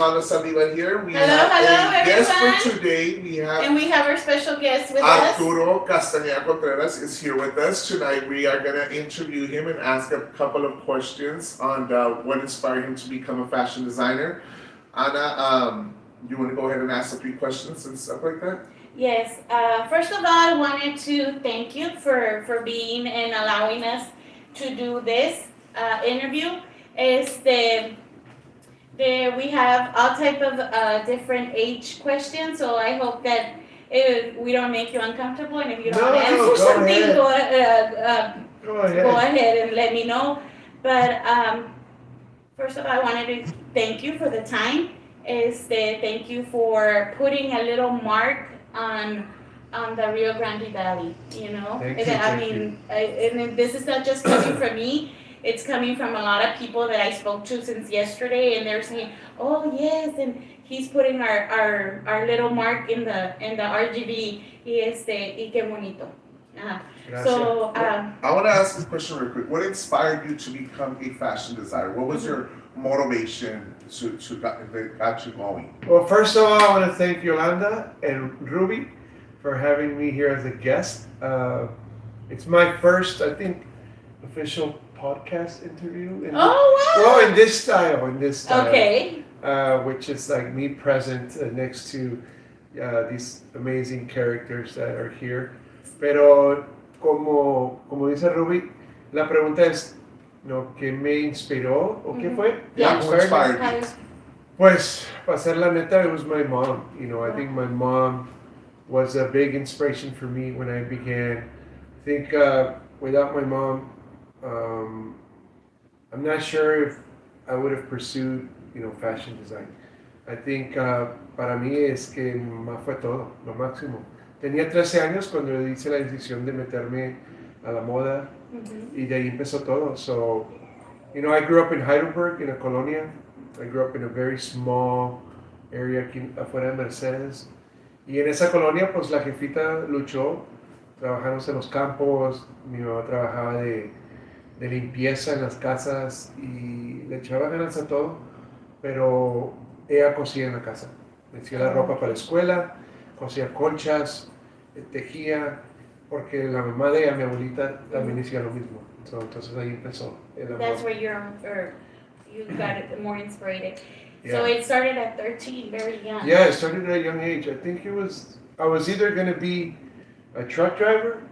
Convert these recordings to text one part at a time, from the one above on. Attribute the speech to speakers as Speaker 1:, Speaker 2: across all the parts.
Speaker 1: Saliva here. We
Speaker 2: Hello,
Speaker 1: have
Speaker 2: hello,
Speaker 1: a guest for
Speaker 2: everyone.
Speaker 1: today. We have
Speaker 2: And we have our special guest with us.
Speaker 1: Arturo Castaneda Conteras is here with us tonight. We are going to interview him and ask a couple of questions on what inspired him to become a fashion designer. Anna, you want to go ahead and ask a few questions and stuff like that?
Speaker 2: Yes. First of all, I wanted to thank you for being and allowing us to do this interview. We have all type of different age questions, so I hope that we don't make you uncomfortable. And if you don't
Speaker 3: No,
Speaker 2: want to answer
Speaker 3: go
Speaker 2: something,
Speaker 3: ahead.
Speaker 2: go
Speaker 3: Go ahead.
Speaker 2: ahead and let me know. But first of all, I wanted to thank you for the time. Thank you for putting a little mark on the Rio Grande Valley. You know, and this is not just coming from me. It's coming from a lot of people that I spoke to since yesterday, and they're saying, "Oh yes," and he's putting our little mark in the RGB. Y qué bonito. So
Speaker 1: I want to ask this question real quick. What inspired you to become a fashion designer? What was your motivation that got you going?
Speaker 3: Well, first of all, I want to thank Yolanda and Ruby for having me here as a guest. It's my first, I think, official podcast interview.
Speaker 2: wow.
Speaker 3: In this style.
Speaker 2: Okay.
Speaker 3: Which is like me present next to these amazing characters that are here. Pero como dice Ruby, la pregunta es, ¿no? ¿Qué me inspiró o qué fue?
Speaker 1: Yeah, who inspired you?
Speaker 3: Pues, para ser la neta, it was my mom. I think my mom was a big inspiration for me when I began. I think without my mom, I'm not sure if I would have pursued, fashion design. I think para mí es que mi mamá fue todo, lo máximo. Tenía 13 años cuando hice la decisión de meterme a la moda y de ahí empezó todo. So, I grew up in Heidelberg, in a colonia. I grew up in a very small area aquí afuera de Mercedes. Y en esa colonia, pues la jefita luchó, trabajamos en los campos, mi mamá trabajaba de limpieza en las casas y le echaba ganas a todo, pero ella cosía en la casa. Me hacía la ropa para la escuela, cosía colchas, tejía, porque la mamá de ella, mi abuelita, también hacía lo mismo. Entonces ahí empezó el amor.
Speaker 2: That's where you got it more inspired.
Speaker 3: Yeah.
Speaker 2: So it started at 13, very young.
Speaker 3: Yeah, it started at a young age. I think I was either going to be a truck driver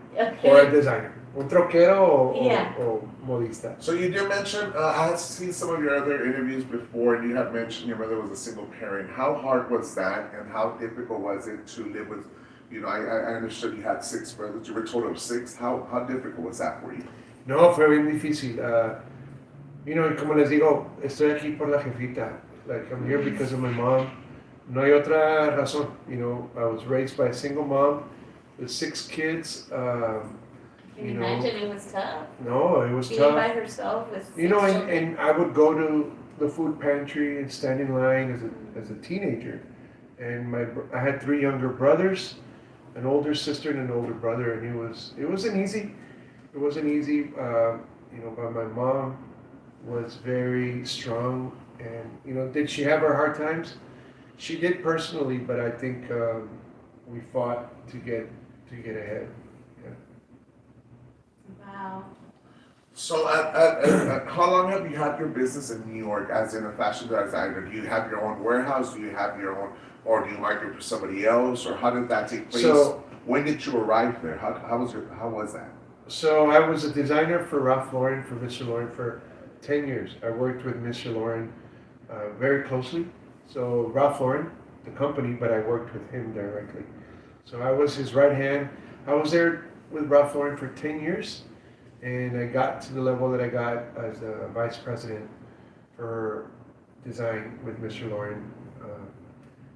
Speaker 3: or a designer. Un troquero o modista.
Speaker 1: So you did mention, I had seen some of your other interviews before, and you had mentioned your mother was a single parent. How hard was that, and how difficult was it to live with, I understood you had 6 brothers, you were a total of 6. How difficult was that for you?
Speaker 3: No, fue bien difícil. Como les digo, estoy aquí por la jefita. Like, I'm here because of my mom. No hay otra razón. I was raised by a single mom with 6 kids.
Speaker 2: Can you imagine it was tough?
Speaker 3: No, it was
Speaker 2: Being
Speaker 3: tough.
Speaker 2: by herself with 6
Speaker 3: and I would go to the food pantry and stand in line as a teenager. And I had 3 younger brothers, an older sister and an older brother, and it wasn't easy. It wasn't easy. But my mom was very strong, and did she have her hard times? She did personally, but I think we fought to get ahead.
Speaker 2: Wow.
Speaker 1: So how long have you had your business in New York as in a fashion designer? Do you have your own warehouse? Do you have your own, or do you market for somebody else? Or how did that take place?
Speaker 3: So,
Speaker 1: when did you arrive there? How was that?
Speaker 3: So I was a designer for Ralph Lauren, for Mr. Lauren for 10 years. I worked with Mr. Lauren very closely. So Ralph Lauren, the company, but I worked with him directly. So I was his right hand. I was there with Ralph Lauren for 10 years. And I got to the level that I got as a vice president for design with Mr. Lauren.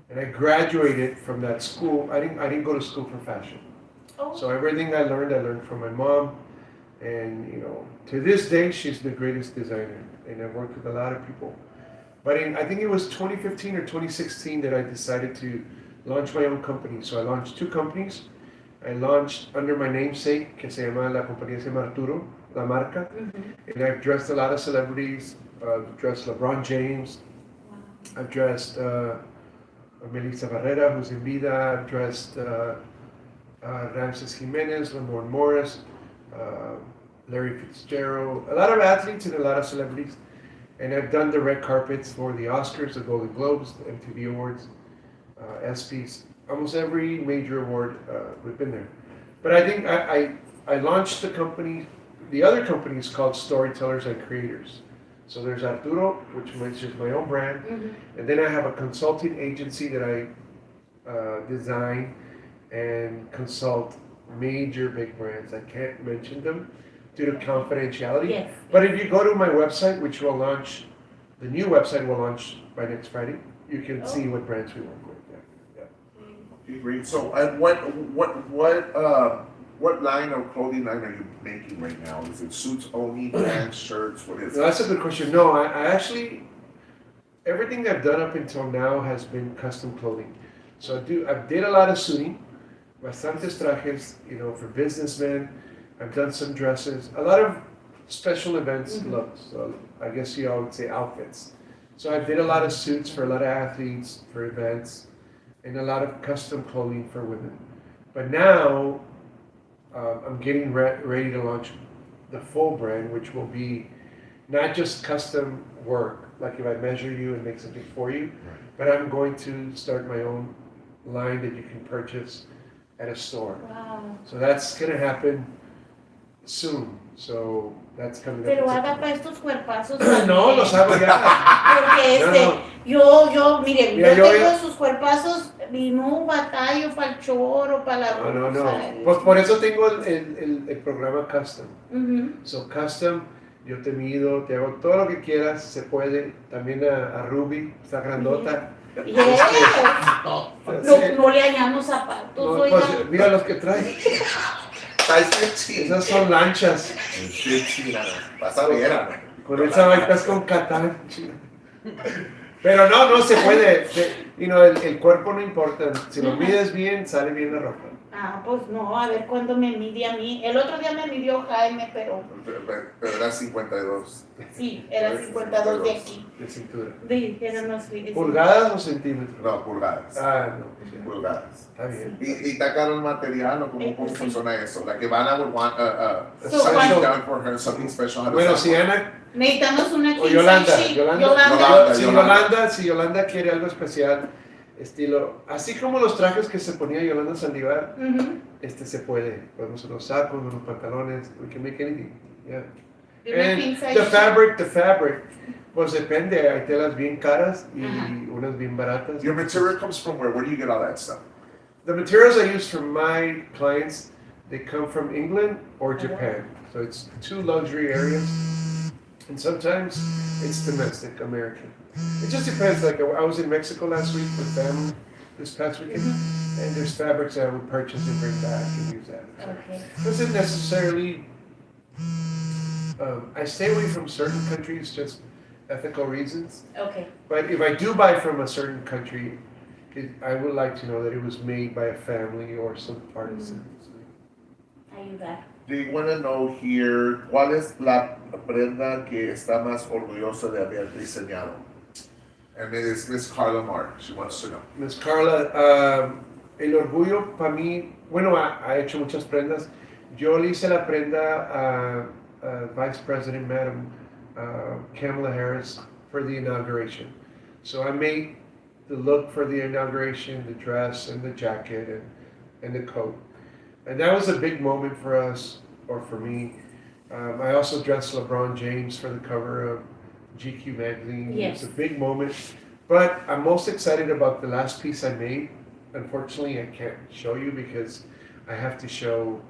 Speaker 3: And I graduated from that school. I didn't go to school for fashion.
Speaker 2: Oh.
Speaker 3: So everything I learned from my mom. And to this day, she's the greatest designer. And I've worked with a lot of people. But I think it was 2015 or 2016 that I decided to launch my own company. So I launched 2 companies. I launched under my namesake, que se llama, la compañía se llama Arturo, la marca. And I've dressed a lot of celebrities, dressed LeBron James, I've dressed Melissa Barrera, who's in vida. I've dressed Ramses Jimenez, Lamorne Morris, Larry Fitzgerald, a lot of athletes and a lot of celebrities. And I've done the red carpets for the Oscars, the Golden Globes, the MTV Awards, ESPYs, almost every major award we've been there. But I think I launched the company, the other company is called Storytellers and Creators. So there's Arturo, which is my own brand, and then I have a consulting agency that I design and consult major big brands. I can't mention them due to confidentiality.
Speaker 2: Yes.
Speaker 3: But if you go to my website, which will launch, the new website will launch by next Friday, you can see what brands we work with.
Speaker 1: Okay, great. So, and what line of clothing line are you making right now? Is it suits only, pants, shirts? What is
Speaker 3: So
Speaker 1: it?
Speaker 3: that's a good question. No, I actually, everything I've done up until now has been custom clothing. So I did a lot of suiting, bastantes trajes, for businessmen. I've done some dresses, a lot of special events looks. So I guess you all would say outfits. So I did a lot of suits for a lot of athletes, for events, and a lot of custom clothing for women. But now, I'm getting ready to launch the full brand, which will be not just custom work, like if I measure you and make something for you, but I'm going to start my own line that you can purchase at a store.
Speaker 2: Wow.
Speaker 3: So that's going to happen soon. So that's coming
Speaker 2: Pero
Speaker 3: up.
Speaker 2: haga para estos cuerpazos.
Speaker 3: No, los hago ya.
Speaker 2: Porque
Speaker 3: No.
Speaker 2: miren,
Speaker 3: Mira,
Speaker 2: yo
Speaker 3: yo-
Speaker 2: tengo sus cuerpazos y no batallo para el choro, para la
Speaker 3: No.
Speaker 2: blusa.
Speaker 3: Pues por eso tengo el programa Custom.
Speaker 2: Ujú.
Speaker 3: So Custom, yo te mido, te hago todo lo que quieras, se puede. También a Ruby, está grandota.
Speaker 2: Yes. No le hallamos zapatos,
Speaker 3: No,
Speaker 2: oiga.
Speaker 3: pues, mira los que trae.
Speaker 1: Size 15.
Speaker 3: Esas son lanchas.
Speaker 1: 15, vas a ver, Ana.
Speaker 3: Con esa baitas con Catán. Pero no se puede. El cuerpo no importa. Si lo mides bien, sale bien la ropa.
Speaker 2: Ah, pues no, a ver cuándo me mide a mí. El otro día me midió Jaime, pero
Speaker 1: Pero era 52.
Speaker 2: sí, era 52 de aquí.
Speaker 3: De cintura.
Speaker 2: Sí, eran los
Speaker 3: ¿Pulgadas o centímetros?
Speaker 1: No, pulgadas.
Speaker 3: Ah, no.
Speaker 1: Pulgadas.
Speaker 3: Está bien.
Speaker 1: ¿Y está caro el material o cómo
Speaker 2: Sí.
Speaker 1: funciona eso? La que Vanna would want
Speaker 2: So,
Speaker 1: something
Speaker 2: cuando-
Speaker 1: done for her, something special.
Speaker 3: Bueno, si Ana
Speaker 2: Necesitamos una
Speaker 3: o Yolanda.
Speaker 1: Yolanda.
Speaker 3: Si Yolanda quiere algo especial, estilo, así como los trajes que se ponía Yolanda Saldívar,
Speaker 2: Ujú.
Speaker 3: se puede. Podemos unos sacos, unos pantalones, we can make anything. Yeah.
Speaker 2: De una
Speaker 3: And
Speaker 2: king size
Speaker 3: the
Speaker 2: sheet.
Speaker 3: fabric, pues depende, hay telas bien caras y
Speaker 2: Ajá.
Speaker 3: unas bien baratas.
Speaker 1: Your material comes from where? Where do you get all that stuff?
Speaker 3: The materials I use for my clients, they come from England or Japan. So it's two luxury areas, and sometimes it's domestic, American. It just depends. Like I was in Mexico last week with family this past weekend, and there's fabrics that I would purchase and bring back and use that.
Speaker 2: Okay.
Speaker 3: Doesn't necessarily. I stay away from certain countries just ethical reasons.
Speaker 2: Okay.
Speaker 3: But if I do buy from a certain country, I would like to know that it was made by a family or some artisans.
Speaker 2: Ayudar.
Speaker 1: They want to know here, ¿cuál es la prenda que está más orgullosa de haber diseñado? And it is Miss Carla Mark. She wants to know.
Speaker 3: Miss Carla, el orgullo para mí, bueno, ha hecho muchas prendas. Yo le hice la prenda a Vice President, Madam Kamala Harris, for the inauguration. So I made the look for the inauguration, the dress and the jacket and the coat. And that was a big moment for us, or for me. I also dressed LeBron James for the cover of GQ magazine.
Speaker 2: Yes.
Speaker 3: It's a big moment. But I'm most excited about the last piece I made. Unfortunately, I can't show you because I have to show,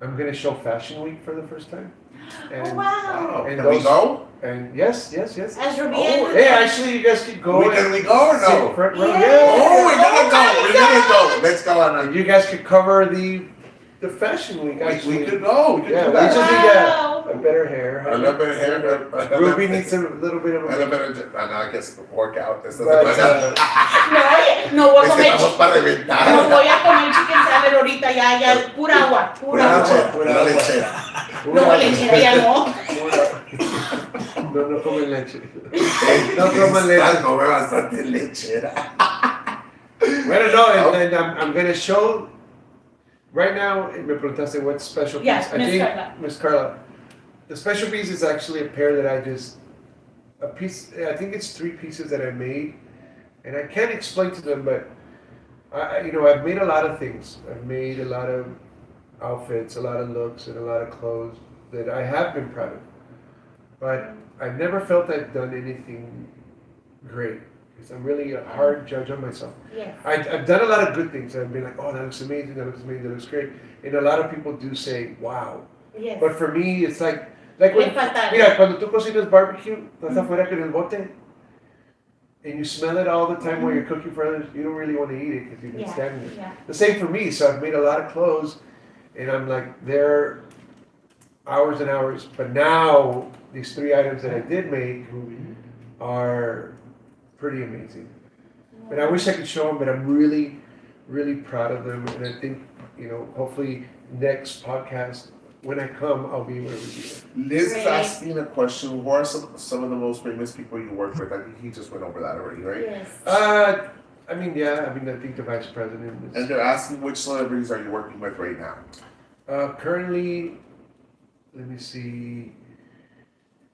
Speaker 3: I'm going to show Fashion Week for the first time.
Speaker 2: Oh, wow.
Speaker 3: And
Speaker 1: Can we
Speaker 3: those-
Speaker 1: go?
Speaker 3: And yes.
Speaker 2: As
Speaker 1: Oh,
Speaker 2: Rubiel.
Speaker 3: Hey, actually, you guys could go.
Speaker 1: Can we go or
Speaker 3: sit
Speaker 1: no?
Speaker 3: front row.
Speaker 2: Yeah.
Speaker 1: Oh, we're gonna go.
Speaker 2: Oh,
Speaker 1: We're gonna go. Let's go,
Speaker 3: And
Speaker 1: Ana.
Speaker 3: you guys could cover the Fashion Week, actually.
Speaker 1: We could go. We could
Speaker 3: Yeah,
Speaker 1: do
Speaker 3: we
Speaker 1: that.
Speaker 3: just
Speaker 2: Wow.
Speaker 3: need a better hair.
Speaker 1: A little bit of hair.
Speaker 3: Ruby needs a little bit of
Speaker 1: A little bit of, I guess, workout. Esto
Speaker 3: But,
Speaker 2: No voy a
Speaker 1: Es que
Speaker 2: comer
Speaker 1: estamos para
Speaker 2: no
Speaker 1: reventar.
Speaker 2: voy a comer chicken salad ahorita, ya, pura agua, pura
Speaker 1: Pura
Speaker 2: agua.
Speaker 1: leche, pura leche.
Speaker 2: No, lechera ya no.
Speaker 3: No comen leche. No coman leche.
Speaker 1: Come bastante lechera.
Speaker 3: Bueno, no, and I'm going to show, right now, me preguntaste what special piece.
Speaker 2: Yeah,
Speaker 3: I
Speaker 2: Miss
Speaker 3: think,
Speaker 2: Carla.
Speaker 3: Miss Carla, the special piece is actually a pair that I think it's 3 pieces that I made, and I can't explain to them, but I've made a lot of things. I've made a lot of outfits, a lot of looks, and a lot of clothes that I have been proud of. But I've never felt I've done anything great, because I'm really a hard judge on myself.
Speaker 2: Yes.
Speaker 3: I've done a lot of good things. I've been like, oh, that looks amazing, that looks amazing, that looks great. And a lot of people do say, wow.
Speaker 2: Yes.
Speaker 3: But for me, it's like
Speaker 2: Le
Speaker 3: when,
Speaker 2: falta.
Speaker 3: mira, cuando tú cocinas barbecue, estás afuera con el bote, and you smell it all the time while you're cooking for others, you don't really want to eat it because you've been standing there.
Speaker 2: Yeah.
Speaker 3: The same for me. So I've made a lot of clothes, and I'm like there hours and hours. But now these 3 items that I did make are pretty amazing. And I wish I could show them, but I'm really, really proud of them. And I think, hopefully next podcast, when I come, I'll be able to review it.
Speaker 1: Liz is
Speaker 2: Great.
Speaker 1: asking a question. Who are some of the most famous people you work with? I think he just went over that already, right?
Speaker 2: Yes.
Speaker 3: I think the vice president
Speaker 1: And
Speaker 3: is
Speaker 1: they're asking which celebrities are you working with right now?
Speaker 3: currently. Let me see.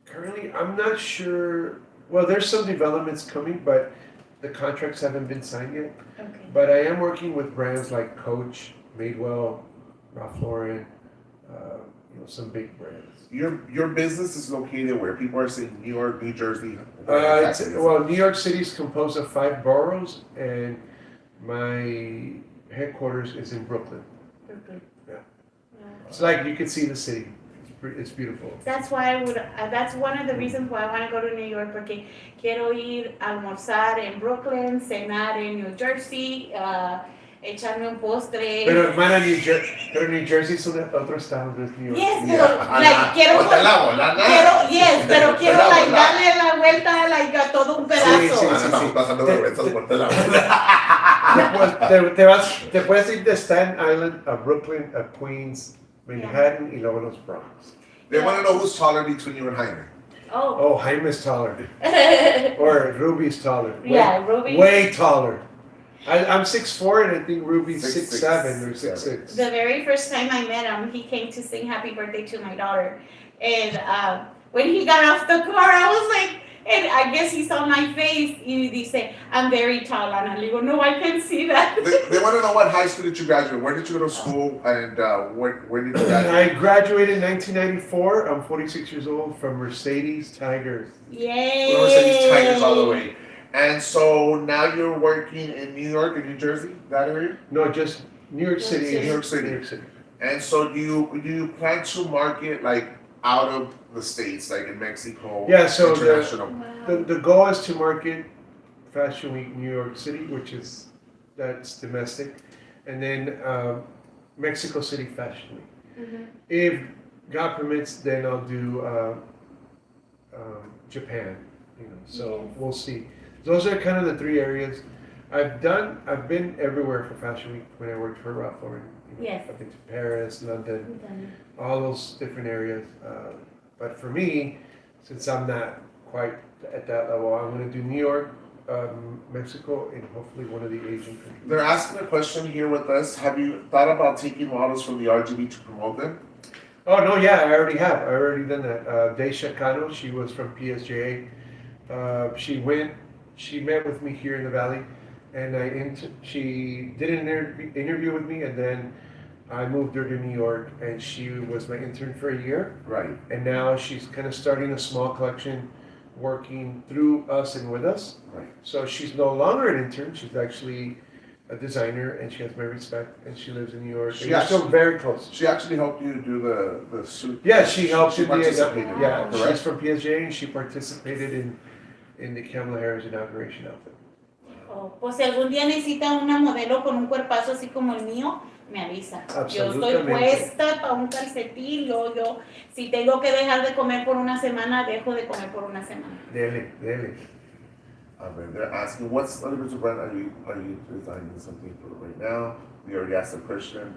Speaker 3: Currently, I'm not sure. Well, there's some developments coming, but the contracts haven't been signed yet.
Speaker 2: Okay.
Speaker 3: But I am working with brands like Coach, Madewell, Ralph Lauren, some big brands.
Speaker 1: Your business is located where? People are saying New York, New Jersey. Where exactly is it?
Speaker 3: New York City is composed of 5 boroughs, and my headquarters is in Brooklyn.
Speaker 2: Okay.
Speaker 3: Yeah. It's like you can see the city. It's beautiful.
Speaker 2: That's why that's one of the reasons why I want to go to New York, porque quiero ir a almorzar en Brooklyn, cenar en New Jersey, echarme un postre.
Speaker 3: Pero hermana, New Jersey es otro estado, no es New York.
Speaker 2: Yes,
Speaker 1: Yeah.
Speaker 2: pero like, quiero like darle la vuelta like a todo un pedazo.
Speaker 3: Sí.
Speaker 1: Estamos pasando vergüenzas por la
Speaker 3: Te puedes ir de Staten Island a Brooklyn, a Queens, Manhattan, y luego los Bronx.
Speaker 1: They want to know who's taller between you and Jaime.
Speaker 2: Oh.
Speaker 3: Oh, Jaime's taller. Or Ruby's taller.
Speaker 2: Yeah, Ruby.
Speaker 3: Way taller. I'm 6'4", and I think Ruby's
Speaker 1: 6'6",
Speaker 3: 6'7" or 6'6".
Speaker 2: The very first time I met him, he came to sing happy birthday to my daughter. And when he got off the car, I was like, and I guess he saw my face, y dice, I'm very tall. And I go, no, I can't see that.
Speaker 1: They want to know what high school did you graduate? Where did you go to school? And where did you graduate?
Speaker 3: I graduated in 1994. I'm 46 years old from Mercedes Tigers.
Speaker 2: Yay!
Speaker 1: We were saying Tigers all the way. And so now you're working in New York and New Jersey, that area?
Speaker 3: No, just New York City.
Speaker 1: New York City.
Speaker 3: New York City.
Speaker 1: And so do you plan to market like out of the States, like in Mexico?
Speaker 3: Yeah, so
Speaker 1: international.
Speaker 3: The goal is to market Fashion Week New York City, that's domestic, and then Mexico City Fashion Week.
Speaker 2: Mm-hmm.
Speaker 3: If God permits, then I'll do Japan. So
Speaker 2: Yes.
Speaker 3: we'll see. Those are kind of the 3 areas. I've been everywhere for Fashion Week when I worked for Ralph Lauren.
Speaker 2: Yes.
Speaker 3: I've been to Paris, London, all those different areas. But for me, since I'm not quite at that level, I'm going to do New York, Mexico, and hopefully one of the Asian countries.
Speaker 1: They're asking a question here with us. Have you thought about taking models from the Rgb to promote them?
Speaker 3: Oh, no, yeah, I already have. I already done that. Daisha Cano, she was from PSJA. She met with me here in the Valley, and she did an interview with me, and then I moved her to New York, and she was my intern for a year.
Speaker 1: Right.
Speaker 3: And now she's kind of starting a small collection, working through us and with us.
Speaker 1: Right.
Speaker 3: So she's no longer an intern. She's actually a designer, and she has my respect, and she lives in New York. And we're still very close.
Speaker 1: She actually helped you do the suit.
Speaker 3: Yeah, she helped
Speaker 1: She
Speaker 3: in the
Speaker 1: participated.
Speaker 3: yeah.
Speaker 1: Correct?
Speaker 3: She's from PSJ, and she participated in the Kamala Harris inauguration outfit.
Speaker 2: Oh, pues si algún día necesita una modelo con un cuerpazo así como el mío, me avisa. Yo estoy
Speaker 3: Absolutamente.
Speaker 2: puesta para un calcetín. Yo, si tengo que dejar de comer por una semana, dejo de comer por una semana.
Speaker 3: Dele.
Speaker 1: They're asking, what celebrity brand are you designing something for right now? We already asked the question.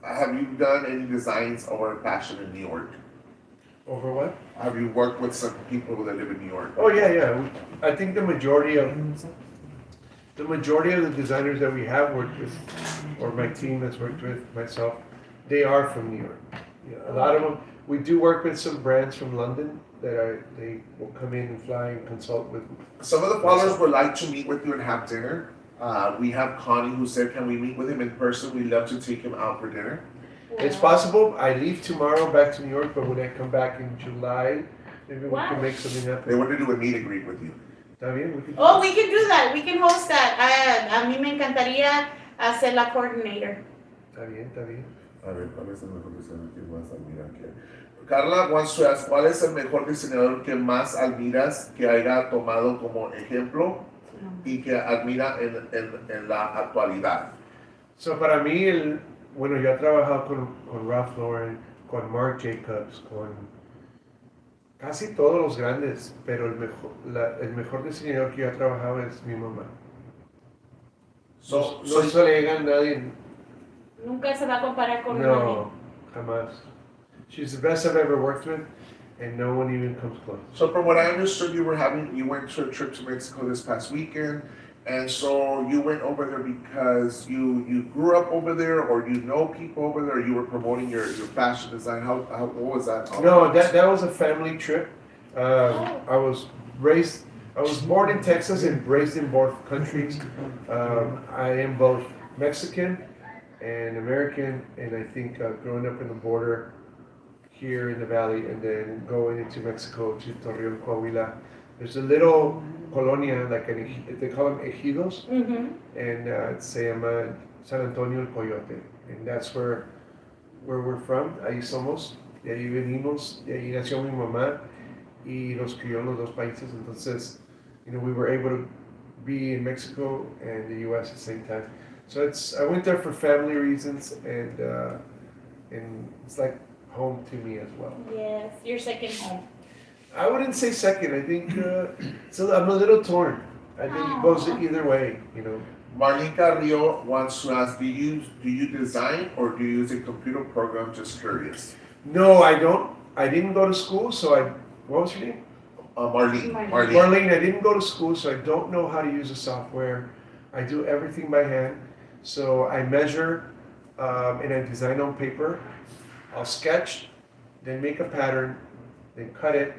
Speaker 1: Have you done any designs over fashion in New York?
Speaker 3: Over what?
Speaker 1: have you worked with some people that live in New York?
Speaker 3: Oh yeah. I think the majority of the designers that we have worked with, or my team has worked with, myself, they are from New York. Yeah, a lot of them. We do work with some brands from London they will come in and fly and consult with.
Speaker 1: Some of the followers would like to meet with you and have dinner. We have Connie who said, can we meet with him in person? We'd love to take him out for dinner.
Speaker 3: It's possible. I leave tomorrow back to New York, but when I come back in July, maybe we can make something happen.
Speaker 1: They want to do a meet and greet with you.
Speaker 3: Está bien, we can do
Speaker 2: Oh, we can do that. We can host that. A mí me encantaría ser la coordinator.
Speaker 3: Está bien.
Speaker 1: A ver, ¿cuál es el mejor diseñador que más admiran? Carla wants to ask, ¿cuál es el mejor diseñador que más admiras que haya tomado como ejemplo y que admira en la actualidad?
Speaker 3: So para mí, bueno, yo he trabajado con Ralph Lauren, con Marc Jacobs, con casi todos los grandes, pero el mejor diseñador que yo he trabajado es mi mamá. No se le llega a nadie.
Speaker 2: Nunca se va a comparar con nadie.
Speaker 3: No, jamás. She's the best I've ever worked with, and no one even comes close.
Speaker 1: So from what I understood, you went to a trip to Mexico this past weekend, and so you went over there because you grew up over there, or you know people over there, or you were promoting your fashion design. What was that?
Speaker 3: No, that was a family trip. I was born in Texas and raised in both countries. I am both Mexican and American, and I think growing up in the border here in the valley and then going into Mexico to Torreon, Coahuila, there's a little colonia, like they call them ejidos, and se llama San Antonio el Coyote, and that's where we're from. Ahí somos, de ahí venimos, de ahí nació mi mamá y nos crió en los dos países. Entonces, we were able to be in Mexico and the U.S. at the same time. So I went there for family reasons, and it's like home to me as well.
Speaker 2: Yes, your second home.
Speaker 3: I wouldn't say second. I think I'm a little torn. I think it goes either way.
Speaker 1: Marlene Carrillo wants to ask, do you design or do you use a computer program? Just curious.
Speaker 3: No, I don't. I didn't go to school, so what was your name?
Speaker 1: Marlene.
Speaker 3: Marlene, I didn't go to school, so I don't know how to use the software. I do everything by hand. So I measure and I design on paper. I'll sketch, then make a pattern, then cut it,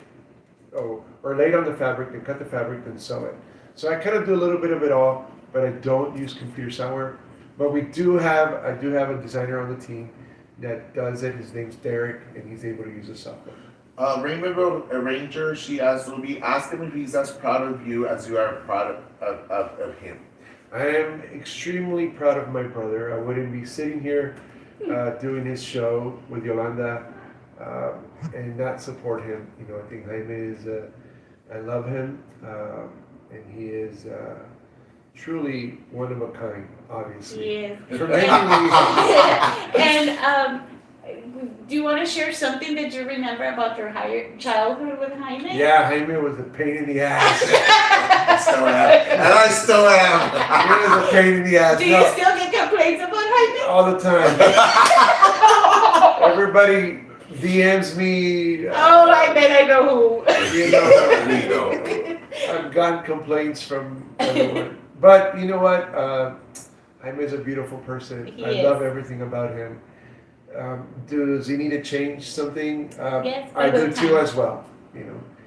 Speaker 3: or lay it on the fabric, then cut the fabric, then sew it. So I kind of do a little bit of it all, but I don't use computer software. But I do have a designer on the team that does it. His name's Derek, and he's able to use the software.
Speaker 1: Rainbow Ranger, she asked, Ruby, ask him if he's as proud of you as you are proud of him.
Speaker 3: I am extremely proud of my brother. I wouldn't be sitting here doing his show with Yolanda and not support him. I think Jaime is, I love him, and he is truly one of a kind, obviously.
Speaker 2: Yes.
Speaker 3: For many reasons.
Speaker 2: And do you want to share something that you remember about your childhood with Jaime?
Speaker 3: Yeah, Jaime was a pain in the ass.
Speaker 1: I still am.
Speaker 3: He was a pain in the ass.
Speaker 2: Do you still get complaints about Jaime?
Speaker 3: All the time. Everybody DMs me.
Speaker 2: Oh, I bet I know who.
Speaker 3: I've gotten complaints from everyone. But you know what? Jaime is a beautiful person. I love everything about him. Does he need to change something?
Speaker 2: Yes,
Speaker 3: I do too as well.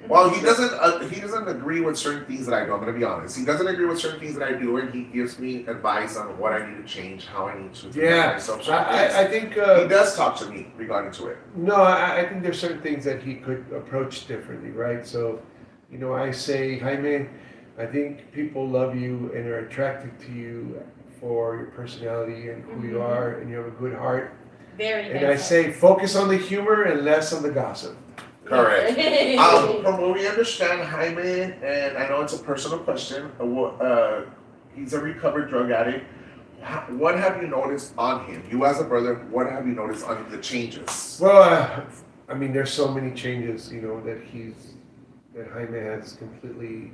Speaker 1: Well, he doesn't agree with certain things that I do. I'm going to be honest. He doesn't agree with certain things that I do, and he gives me advice on what I need to change, how I need to do myself. So
Speaker 3: I think
Speaker 1: he does talk to me regarding to it.
Speaker 3: No, I think there's certain things that he could approach differently, right? So, I say, Jaime, I think people love you and are attracted to you for your personality and who you are, and you have a good heart. And I say, focus on the humor and less on the gossip.
Speaker 1: Correct. From what we understand, Jaime, and I know it's a personal question, he's a recovered drug addict. What have you noticed on him? You as a brother, what have you noticed on the changes?
Speaker 3: Well, there's so many changes, that Jaime has completely,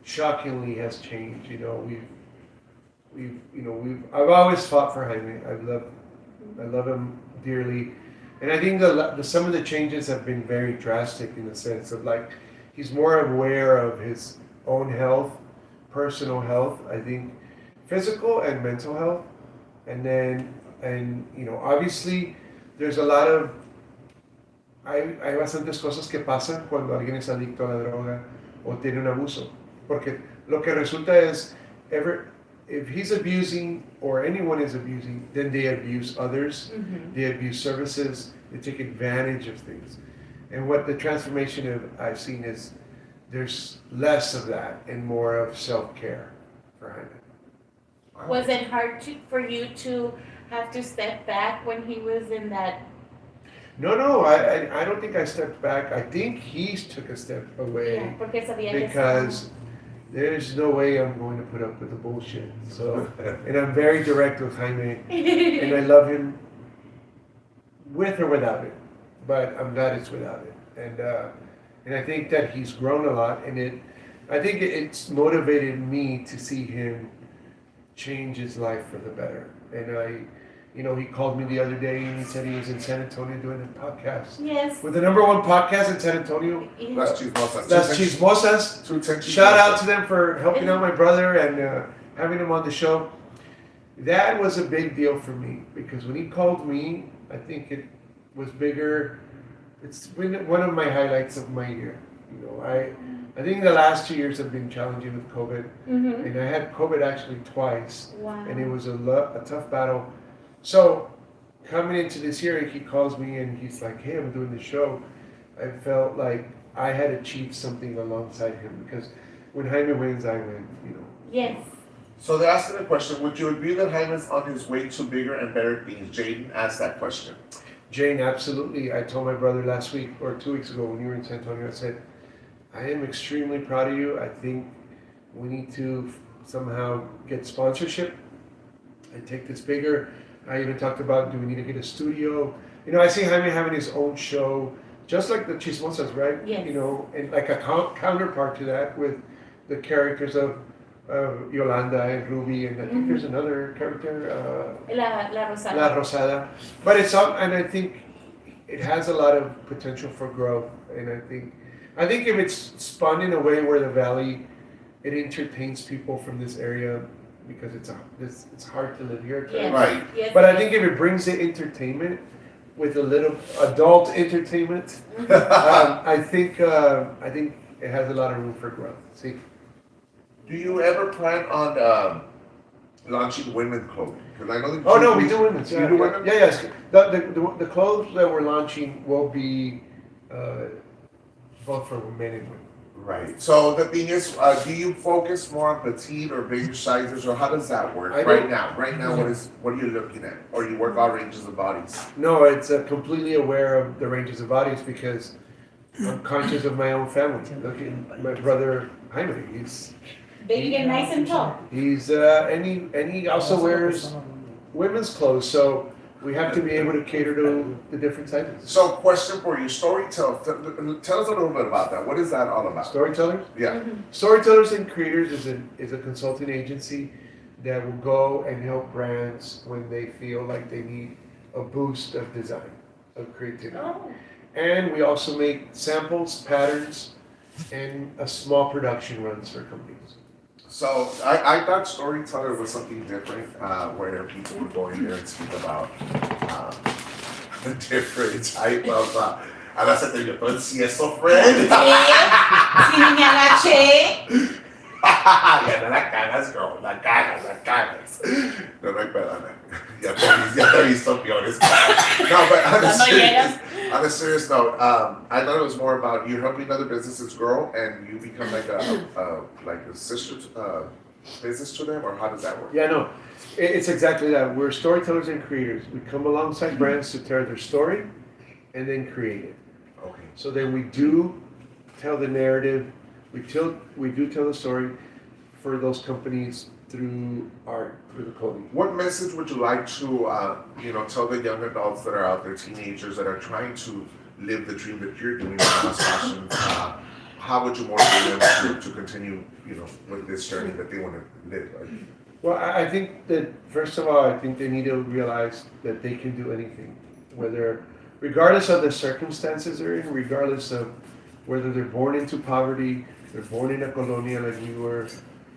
Speaker 3: shockingly has changed. I've always fought for Jaime. I love him dearly. And I think some of the changes have been very drastic in the sense of like he's more aware of his own health, personal health. I think physical and mental health, and then obviously there's a lot of hay bastantes cosas que pasan cuando alguien es adicto a la droga o tiene un abuso, porque lo que resulta es if he's abusing or anyone is abusing, then they abuse others, they abuse services, they take advantage of things. And what the transformation I've seen is there's less of that and more of self-care for Jaime.
Speaker 2: Was it hard for you to have to step back when he was in that?
Speaker 3: No, I don't think I stepped back. I think he took a step away
Speaker 2: Yeah, porque sabía que
Speaker 3: because there's no way I'm going to put up with the bullshit. So, and I'm very direct with Jaime, and I love him with or without it, but I'm glad it's without it. And I think that he's grown a lot, and I think it's motivated me to see him change his life for the better. And he called me the other day and he said he was in San Antonio doing a podcast.
Speaker 2: Yes.
Speaker 3: With the #1 podcast in San Antonio.
Speaker 1: Las Chismosas.
Speaker 3: Las Chismosas. Shout out to them for helping out my brother and having him on the show. That was a big deal for me because when he called me, I think it was bigger. It's been one of my highlights of my year. I think the last 2 years have been challenging with COVID, and I had COVID actually twice, and it was a tough battle. So coming into this year, he calls me and he's like, "Hey, I'm doing the show." I felt like I had achieved something alongside him because when Jaime wins, I win.
Speaker 2: Yes.
Speaker 1: So they're asking a question: would you agree that Jaime's on his way to bigger and better things? Jaden asked that question.
Speaker 3: Jane, absolutely. I told my brother last week or 2 weeks ago when you were in San Antonio, I said, I am extremely proud of you. I think we need to somehow get sponsorship and take this bigger. I even talked about, do we need to get a studio? I see Jaime having his own show, just like the Chismosas, right?
Speaker 2: Yes.
Speaker 3: And like a counterpart to that with the characters of Yolanda and Ruby, and I think there's another character,
Speaker 2: La Rosada.
Speaker 3: La Rosada. But it's up, and I think it has a lot of potential for growth. And I think if it's spun in a way where the Valley, it entertains people from this area because it's hard to live here.
Speaker 2: Yes.
Speaker 1: Right.
Speaker 2: Yes.
Speaker 3: But I think if it brings the entertainment with a little adult entertainment, I think it has a lot of room for growth. See.
Speaker 1: Do you ever plan on launching women's clothing? Because I know that.
Speaker 3: Oh no, we do women's.
Speaker 1: You do women?
Speaker 3: Yeah, yes. The clothes that we're launching will be both for men and women.
Speaker 1: Right. So the thing is, do you focus more on petite or bigger sizes, or how does that work right now? Right now, what are you looking at? Or you work all ranges of bodies?
Speaker 3: No, it's completely aware of the ranges of bodies because I'm conscious of my own family. Look at my brother Jaime. He's
Speaker 2: Big and nice and tall.
Speaker 3: and he also wears women's clothes, so we have to be able to cater to the different sizes.
Speaker 1: So, question for you: storytell. Tell us a little bit about that. What is that all about?
Speaker 3: Storytellers?
Speaker 1: Yeah.
Speaker 3: Storytellers and Creators is a consulting agency that will go and help brands when they feel like they need a boost of design, of creativity.
Speaker 2: Oh.
Speaker 3: And we also make samples, patterns, and a small production runs for companies.
Speaker 1: So I thought storyteller was something different, where people would go in there and speak about a different type of. A la se te dio todo el sieso, friend.
Speaker 2: Si ni me agaché.
Speaker 1: Ya no la cagas, girl. La cagas. No, no hay perdón. Ya te he visto peores. No, but on a serious note, I thought it was more about you helping other businesses grow and you become like a sister business to them, or how does that work?
Speaker 3: Yeah, no, it's exactly that. We're storytellers and creators. We come alongside brands to tell their story and then create it.
Speaker 1: Okay.
Speaker 3: So then we do tell the narrative, we do tell the story for those companies through art, through the clothing.
Speaker 1: What message would you like to, tell the young adults that are out there, teenagers that are trying to live the dream that you're doing in mass fashion? How would you motivate them to continue, with this journey that they want to live?
Speaker 3: Well, I think that first of all, I think they need to realize that they can do anything, whether regardless of the circumstances they're in, regardless of whether they're born into poverty, they're born in a colonia like we were,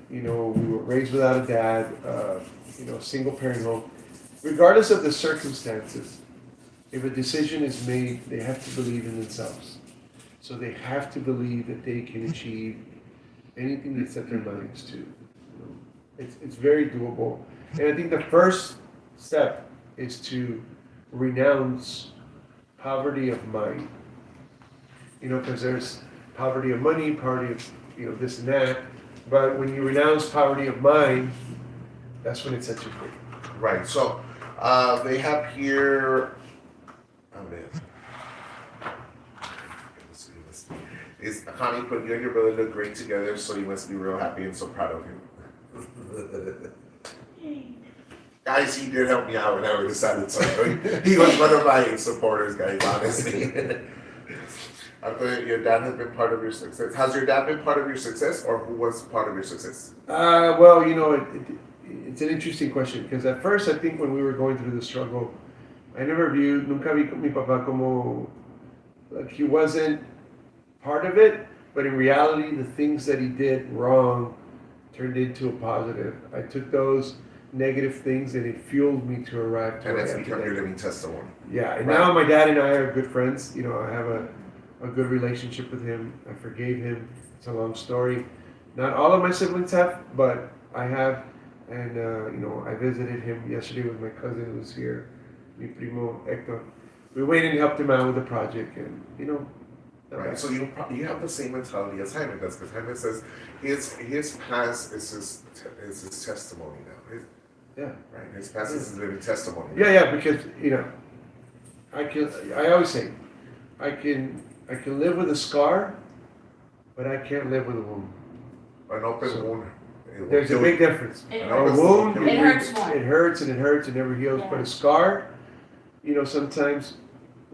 Speaker 3: we were raised without a dad, single parent home. Regardless of the circumstances, if a decision is made, they have to believe in themselves. So they have to believe that they can achieve anything they set their minds to. It's very doable. And I think the first step is to renounce poverty of mind. Because there's poverty of money, poverty of, this and that. But when you renounce poverty of mind, that's when it sets you free.
Speaker 1: Right. So they have here. Oh man. Is Connie put you and your brother look great together, so you must be real happy and so proud of him. Guys, he did help me out whenever I decided to. He was one of my supporters, guys, honestly. I thought your dad has been part of your success. Has your dad been part of your success, or who was part of your success?
Speaker 3: Well, it's an interesting question, because at first I think when we were going through the struggle, I never viewed, nunca vi mi papá como, like he wasn't part of it, but in reality, the things that he did wrong turned into a positive. I took those negative things and it fueled me to arrive to
Speaker 1: And
Speaker 3: where
Speaker 1: it's
Speaker 3: I am
Speaker 1: become your
Speaker 3: today.
Speaker 1: living testimony.
Speaker 3: Yeah, and
Speaker 1: Right.
Speaker 3: now my dad and I are good friends. I have a good relationship with him. I forgave him. It's a long story. Not all of my siblings have, but I have. And, I visited him yesterday with my cousin who was here, mi primo Hector. We went and helped him out with the project, and,
Speaker 1: Right. So you have the same mentality as Jaime does, because Jaime says his past is his testimony now.
Speaker 3: Yeah.
Speaker 1: Right. His past is his living testimony.
Speaker 3: Yeah, because, I always say, I can live with a scar, but I can't live with a wound.
Speaker 1: An open
Speaker 3: So,
Speaker 1: wound.
Speaker 3: There's a big difference.
Speaker 2: It
Speaker 1: An
Speaker 2: hurts.
Speaker 1: open
Speaker 3: wound,
Speaker 2: It hurts more.
Speaker 3: It hurts and it hurts and never heals.
Speaker 2: Yeah.
Speaker 3: But a scar, sometimes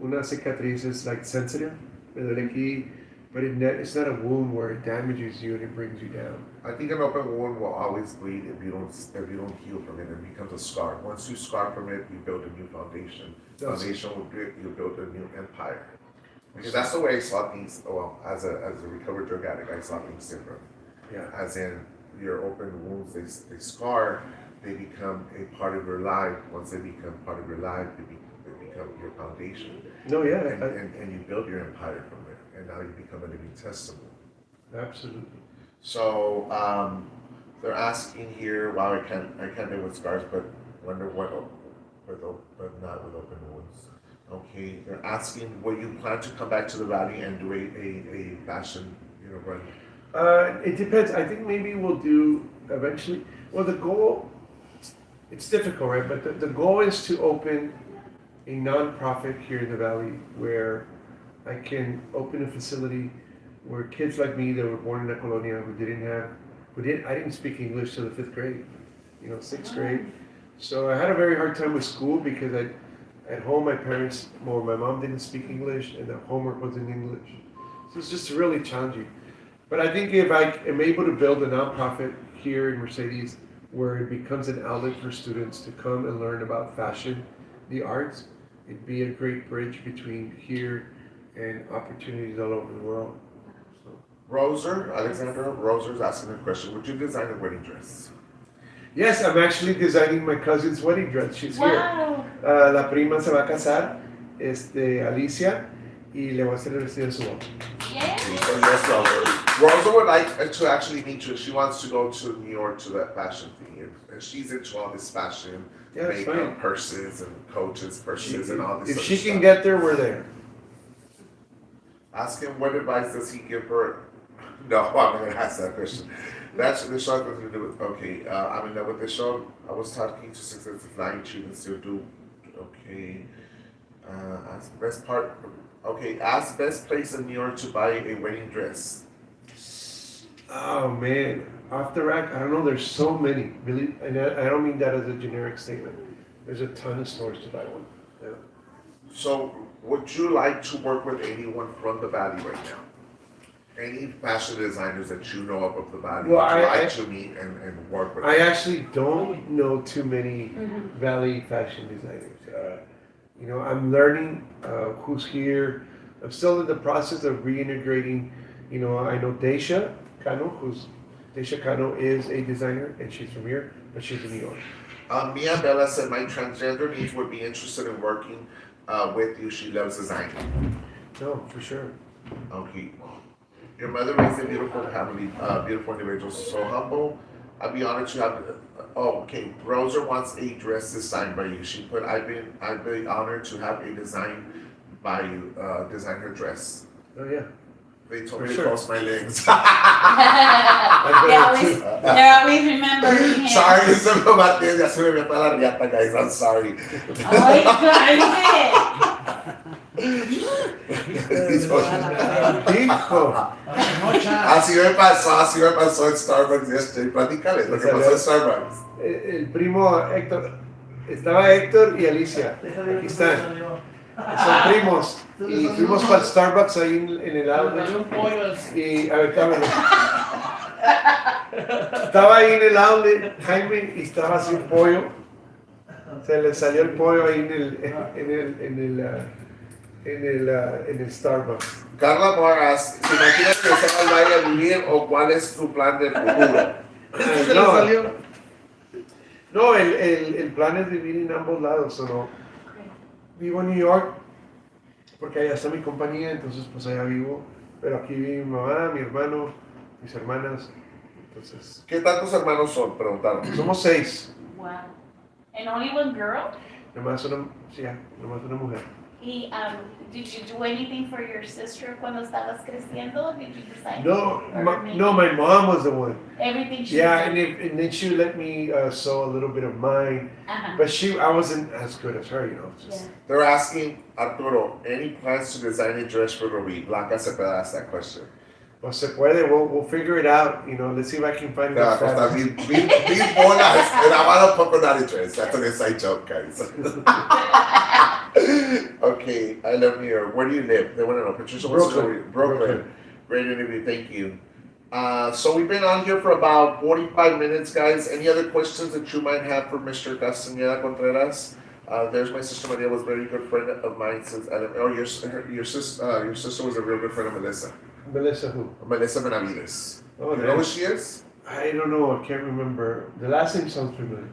Speaker 3: una cicatriz is like sensitive, me duele aquí, but it's not a wound where it damages you and it brings you down.
Speaker 1: I think an open wound will always bleed if you don't heal from it. It becomes a scar. Once you scar from it, you build a new foundation. Foundation will you build a new empire. Because that's the way I saw things. Well, as a recovered drug addict, I saw things different.
Speaker 3: Yeah.
Speaker 1: As in your open wounds, they scar. They become a part of your life. Once they become part of your life, they become your foundation.
Speaker 3: No, yeah.
Speaker 1: And you build your empire from it. And now you become a living testimony.
Speaker 3: Absolutely.
Speaker 1: So they're asking here. Wow, I can't live with scars, but wonder what, but not with open wounds. Okay, they're asking, will you plan to come back to the valley and do a fashion, run?
Speaker 3: It depends. I think maybe we'll do eventually. Well, the goal, it's difficult, right? But the goal is to open a nonprofit here in the valley where I can open a facility where kids like me that were born in a colonia I didn't speak English till the 5th grade, 6th grade. So I had a very hard time with school because at home my mom didn't speak English and the homework was in English. So it's just really challenging. But I think if I am able to build a nonprofit here in Mercedes where it becomes an outlet for students to come and learn about fashion, the arts, it'd be a great bridge between here and opportunities all over the world. So.
Speaker 1: Alexandra Roser's asking a question. Would you design a wedding dress?
Speaker 3: Yes, I'm actually designing my cousin's wedding dress. She's
Speaker 2: Wow.
Speaker 3: here. La prima se va a casar, Alicia, y le voy a hacer el vestido de su boda.
Speaker 2: Yeah.
Speaker 1: So yes, Rosa would like to actually meet you. She wants to go to New York to that fashion thing, and she's into all this fashion,
Speaker 3: Yeah, that's
Speaker 1: makeup,
Speaker 3: fine.
Speaker 1: purses, and coaches, purses, and all this.
Speaker 3: If
Speaker 1: other
Speaker 3: she can
Speaker 1: stuff.
Speaker 3: get there, we're there.
Speaker 1: Ask him what advice does he give her. No, I'm not gonna ask that question. That's the show has nothing to do with. Okay, I'm in love with the show. I was talking to successful flying students to do. Okay, ask best part. Okay, ask best place in New York to buy a wedding dress.
Speaker 3: Oh man, off the rack, I don't know, there's so many, really, and I don't mean that as a generic statement. There's a ton of stores to buy one. Yeah.
Speaker 1: So, would you like to work with anyone from the Valley right now? Any fashion designers that you know of the Valley
Speaker 3: Well,
Speaker 1: would you
Speaker 3: I
Speaker 1: like to meet and work with?
Speaker 3: I actually don't know too many
Speaker 2: Mhm.
Speaker 3: Valley fashion designers. You know, I'm learning who's here. I'm still in the process of reintegrating. You know, I know Daisha Cano, Daisha Cano is a designer and she's from here, but she's in New York.
Speaker 1: Mia Bella said my transgender niece would be interested in working with you. She loves designing.
Speaker 3: No, for sure.
Speaker 1: Okay. Your mother raised a beautiful family, beautiful individuals, so humble. I'd be honored to have. Oh, okay. Rosa wants a dress designed by you. She put, I'd be honored to have a design by you, design her dress.
Speaker 3: Oh yeah.
Speaker 1: They told
Speaker 3: For
Speaker 1: me
Speaker 3: sure.
Speaker 1: to cross my legs.
Speaker 2: They're always remembering him.
Speaker 1: Sorry, eso me maté, ya se me vio toda la riata, guys. I'm sorry.
Speaker 2: Ay, cállate.
Speaker 3: Hijo.
Speaker 1: Así me pasó en Starbucks yesterday. Platícales lo que pasó en Starbucks.
Speaker 3: El primo Héctor, estaba Héctor y Alicia. Aquí están. Son primos. Y fuimos para el Starbucks ahí en el outlet. Y a ver, cámara. Estaba ahí en el outlet, Jaime, y estaba así un pollo. Se le salió el pollo ahí en el Starbucks.
Speaker 1: Carla Moras, ¿se imagina regresar al baile a vivir o cuál es tu plan del futuro?
Speaker 3: No, el plan es vivir en ambos lados. ¿O no? Vivo en New York porque allá está mi compañía, entonces pues allá vivo. Pero aquí vive mi mamá, mi hermano, mis hermanas. Entonces,
Speaker 1: ¿Qué tantos hermanos son? Preguntaron.
Speaker 3: somos 6.
Speaker 2: Wow. And only one girl?
Speaker 3: Nomás una mujer.
Speaker 2: Y, did you do anything for your sister cuando estabas creciendo? Did you decide?
Speaker 3: No,
Speaker 2: Or maybe
Speaker 3: my mom was the one.
Speaker 2: Everything she
Speaker 3: Yeah,
Speaker 2: did.
Speaker 3: and then she let me sew a little bit of mine,
Speaker 2: Uh-huh.
Speaker 3: but I wasn't as good as her, you know.
Speaker 2: Yeah.
Speaker 1: They're asking, Arturo, any plans to design a dress for Rgb? Blanca Cepeda asked that question.
Speaker 3: Pues se puede, we'll figure it out, you know. Let's see if I can find
Speaker 1: Yeah,
Speaker 3: it.
Speaker 1: because mil bolas en Habano Poco Naughty dress. That's an inside joke, guys. Okay, I love New York. Where do you live? They want to know. Patricia wants to know. Brooklyn. Great interview. Thank you. So we've been on here for about 45 minutes, guys. Any other questions that you might have for Mr. Castaneda Conteras? There's my sister Maria, was a very good friend of mine since your sister was a real good friend of Melissa.
Speaker 3: Melissa who?
Speaker 1: Melissa Benavides.
Speaker 3: Oh,
Speaker 1: You know who she is?
Speaker 3: I don't know, I can't remember. The last name sounds familiar.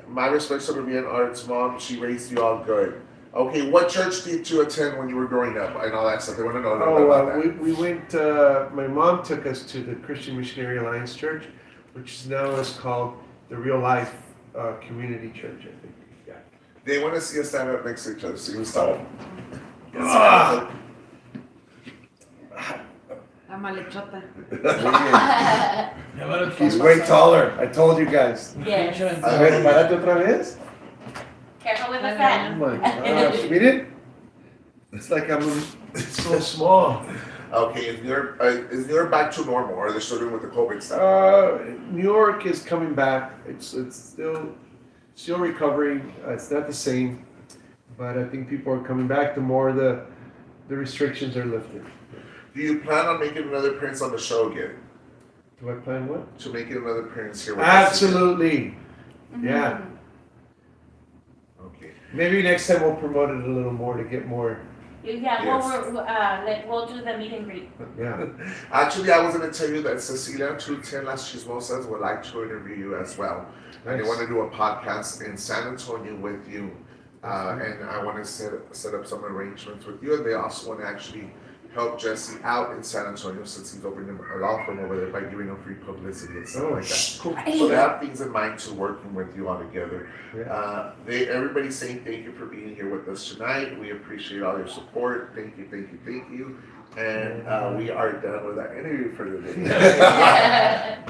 Speaker 1: My respects to Rgb and Art's mom. She raised you all good. Okay, what church did you attend when you were growing up and all that stuff? They want to know a little bit about that.
Speaker 3: We went, my mom took us to the Christian Missionary Alliance Church, which is now is called the Real Life Community Church, I think. Yeah.
Speaker 1: They want to see us stand up next to each other. So you start.
Speaker 4: La malechota.
Speaker 3: He's way taller. I told you guys.
Speaker 2: Yes.
Speaker 3: A ver, párate otra vez.
Speaker 2: Careful with the
Speaker 3: Oh
Speaker 2: fan.
Speaker 3: my gosh, miren. It's like it's so small.
Speaker 1: Okay, is New York back to normal, or are they still doing with the COVID stuff?
Speaker 3: New York is coming back. It's still recovering. It's not the same, but I think people are coming back. The more the restrictions are lifted.
Speaker 1: Do you plan on making another appearance on the show again?
Speaker 3: Do I plan what?
Speaker 1: To make another appearance here with us?
Speaker 3: Absolutely. Yeah.
Speaker 1: Okay.
Speaker 3: Maybe next time we'll promote it a little more to get more.
Speaker 2: Yeah,
Speaker 1: Yes.
Speaker 2: we'll do the meet and greet.
Speaker 3: Yeah.
Speaker 1: Actually, I was going to tell you that Cecilia 210 Las Chismosas would like to interview you as well. And they want to do a podcast in San Antonio with you. And I want to set up some arrangements with you. And they also want to actually help Jesse out in San Antonio since he's opening a law firm over there by giving him free publicity and stuff like that.
Speaker 3: Cool.
Speaker 1: So they have things in mind to working with you all together.
Speaker 3: Yeah.
Speaker 1: Everybody's saying thank you for being here with us tonight. We appreciate all your support. Thank you, thank you, thank you. And we are done with our interview for the day.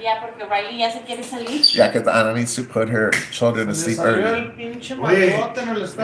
Speaker 2: Ya, porque Riley ya se quiere salir.
Speaker 1: Yeah, because Anna needs to put her children to sleep early.
Speaker 3: Oye, entonces